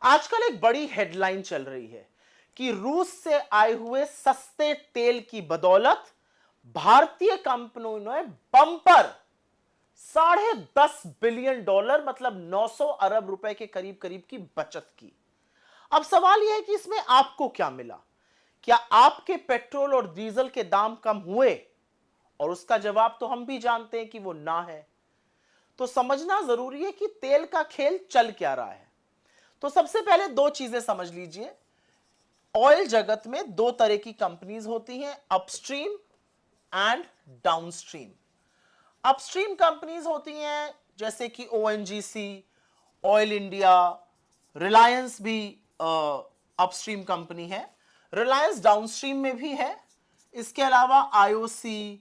आजकल एक बड़ी हेडलाइन चल रही है कि रूस से आए हुए सस्ते तेल की बदौलत भारतीय कंपनियों ने बम्पर $10.5 बिलियन मतलब 900 अरब रुपए के करीब करीब की बचत की। अब सवाल यह है कि इसमें आपको क्या मिला? क्या आपके पेट्रोल और डीजल के दाम कम हुए? और उसका जवाब तो हम भी जानते हैं कि वो ना है। तो समझना जरूरी है कि तेल का खेल चल क्या रहा है। तो सबसे पहले दो चीजें समझ लीजिए। ऑयल जगत में दो तरह की कंपनीज होती हैं, upstream and downstream. Upstream companies होती हैं जैसे कि ओएनजीसी, ऑयल इंडिया, रिलायंस भी अपस्ट्रीम कंपनी है। रिलायंस डाउनस्ट्रीम में भी है। इसके अलावा आईओसी,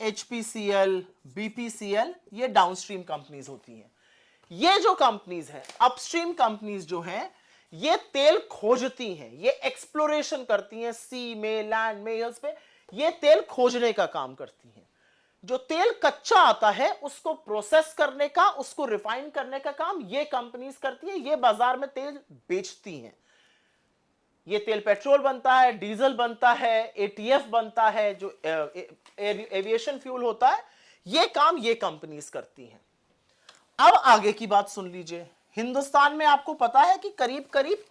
एचपीसीएल, बीपीसीएल, ये डाउनस्ट्रीम कंपनीज होती हैं। ये जो कंपनीज हैं, अपस्ट्रीम कंपनीज जो हैं, ये तेल खोजती हैं, ये एक्सप्लोरेशन करती हैं, सी में, लैंड में, हिल्स पे ये तेल खोजने का काम करती हैं। जो तेल कच्चा आता है उसको प्रोसेस करने का, उसको रिफाइन करने का काम ये कंपनीज करती है। ये बाजार में तेल बेचती हैं। ये तेल पेट्रोल बनता है, डीजल बनता है, एटीएफ बनता है, जो एविएशन फ्यूल होता है, ये काम ये कंपनीज करती हैं। अब आगे की बात सुन लीजिए। हिंदुस्तान में आपको पता है कि करीब करीब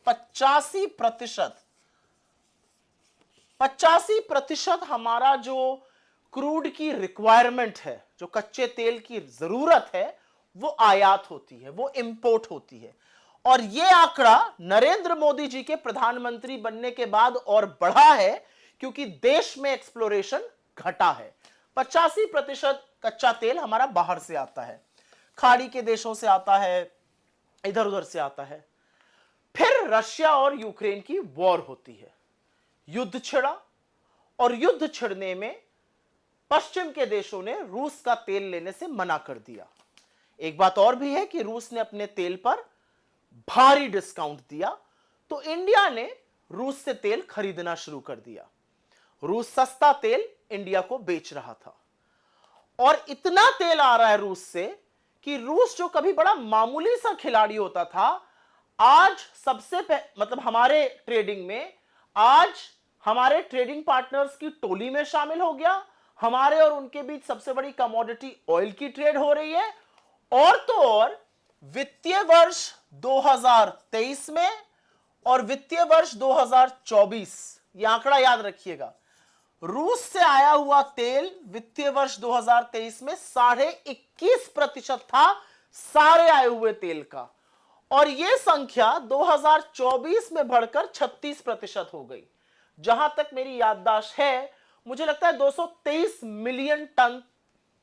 85% हमारा जो क्रूड की रिक्वायरमेंट है, जो कच्चे तेल की जरूरत है, वो आयात होती है, वो इंपोर्ट होती है। और यह आंकड़ा नरेंद्र मोदी जी के प्रधानमंत्री बनने के बाद और बढ़ा है, क्योंकि देश में एक्सप्लोरेशन घटा है। 85% कच्चा तेल हमारा बाहर से आता है, खाड़ी के देशों से आता है, इधर उधर से आता है। फिर रशिया और यूक्रेन की वॉर होती है, युद्ध छिड़ा, और युद्ध छिड़ने में पश्चिम के देशों ने रूस का तेल लेने से मना कर दिया। एक बात और भी है कि रूस ने अपने तेल पर भारी डिस्काउंट दिया, तो इंडिया ने रूस से तेल खरीदना शुरू कर दिया। रूस सस्ता तेल इंडिया को बेच रहा था, और इतना तेल आ रहा है रूस से कि रूस जो कभी बड़ा मामूली सा खिलाड़ी होता था, आज मतलब हमारे ट्रेडिंग में, आज हमारे ट्रेडिंग पार्टनर्स की टोली में शामिल हो गया। हमारे और उनके बीच सबसे बड़ी कमोडिटी ऑयल की ट्रेड हो रही है। और तो और वित्तीय वर्ष 2023 में और वित्तीय वर्ष 2024, यह आंकड़ा याद रखिएगा, रूस से आया हुआ तेल वित्तीय वर्ष 2023 में 21.5% था सारे आए हुए तेल का, और यह संख्या 2024 में बढ़कर 36% हो गई। जहां तक मेरी याददाश्त है, मुझे लगता है 223 मिलियन टन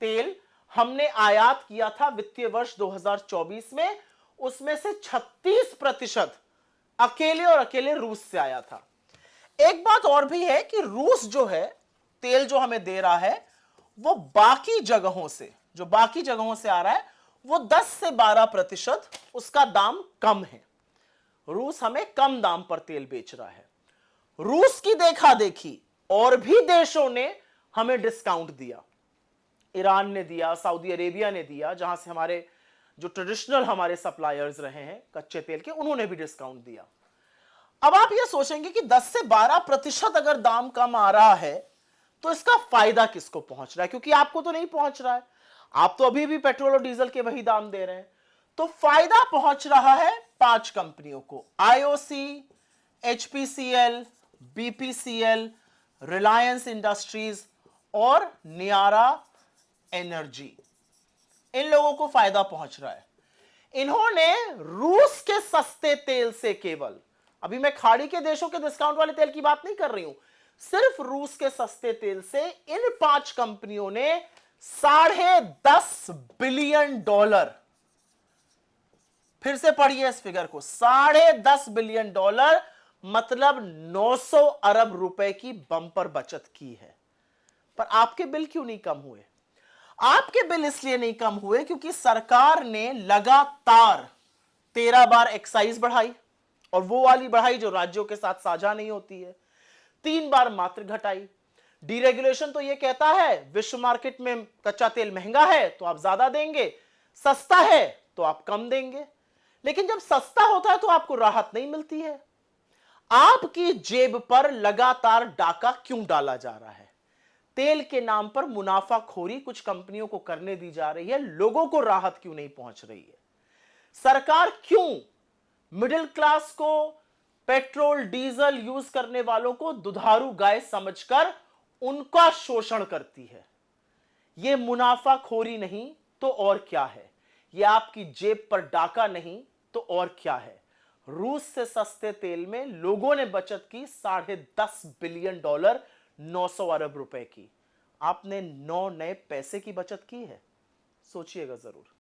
तेल हमने आयात किया था वित्तीय वर्ष 2024 में, उसमें से 36% अकेले और अकेले रूस से आया था। एक बात और भी है कि रूस जो है, तेल जो हमें दे रहा है, वो बाकी जगहों से आ रहा है, वो 10 से 12% उसका दाम कम है। रूस हमें कम दाम पर तेल बेच रहा है। रूस की देखा देखी और भी देशों ने हमें डिस्काउंट दिया। ईरान ने दिया, सऊदी अरेबिया ने दिया, जहां से हमारे जो ट्रेडिशनल हमारे सप्लायर्स रहे हैं कच्चे तेल के, उन्होंने भी डिस्काउंट दिया। अब आप ये सोचेंगे कि 10 से 12% अगर दाम कम आ रहा है तो इसका फायदा किसको पहुंच रहा है? क्योंकि आपको तो नहीं पहुंच रहा है, आप तो अभी भी पेट्रोल और डीजल के वही दाम दे रहे हैं। तो फायदा पहुंच रहा है 5 कंपनियों को, IOC, HPCL, BPCL, Reliance industries और नियारा एनर्जी। इन लोगों को फायदा पहुंच रहा है। इन्होंने रूस के सस्ते तेल से, केवल अभी मैं खाड़ी के देशों के डिस्काउंट वाले तेल की बात नहीं कर रही हूं, सिर्फ रूस के सस्ते तेल से इन 5 कंपनियों ने $10.5 बिलियन, फिर से पढ़िए इस फिगर को, $10.5 बिलियन मतलब 900 अरब रुपए की बंपर बचत की है। पर आपके बिल क्यों नहीं कम हुए? आपके बिल इसलिए नहीं कम हुए क्योंकि सरकार ने लगातार 13 बार एक्साइज बढ़ाई, और वो वाली बढ़ाई जो राज्यों के साथ साझा नहीं होती है। 3 बार मात्र घटाई। डीरेगुलेशन तो ये कहता है विश्व मार्केट में कच्चा तेल महंगा है तो आप ज्यादा देंगे, सस्ता है तो आप कम देंगे। लेकिन जब सस्ता होता है तो आपको राहत नहीं मिलती है। आपकी जेब पर लगातार डाका क्यों डाला जा रहा है? तेल के नाम पर मुनाफाखोरी कुछ कंपनियों को करने दी जा रही है, लोगों को राहत क्यों नहीं पहुंच रही है? सरकार क्यों मिडिल क्लास को, पेट्रोल डीजल यूज करने वालों को दुधारू गाय समझकर उनका शोषण करती है? यह मुनाफाखोरी नहीं तो और क्या है? यह आपकी जेब पर डाका नहीं तो और क्या है? रूस से सस्ते तेल में लोगों ने बचत की $10.5 बिलियन, 900 अरब रुपए की। आपने 9 नए पैसे की बचत की है? सोचिएगा जरूर।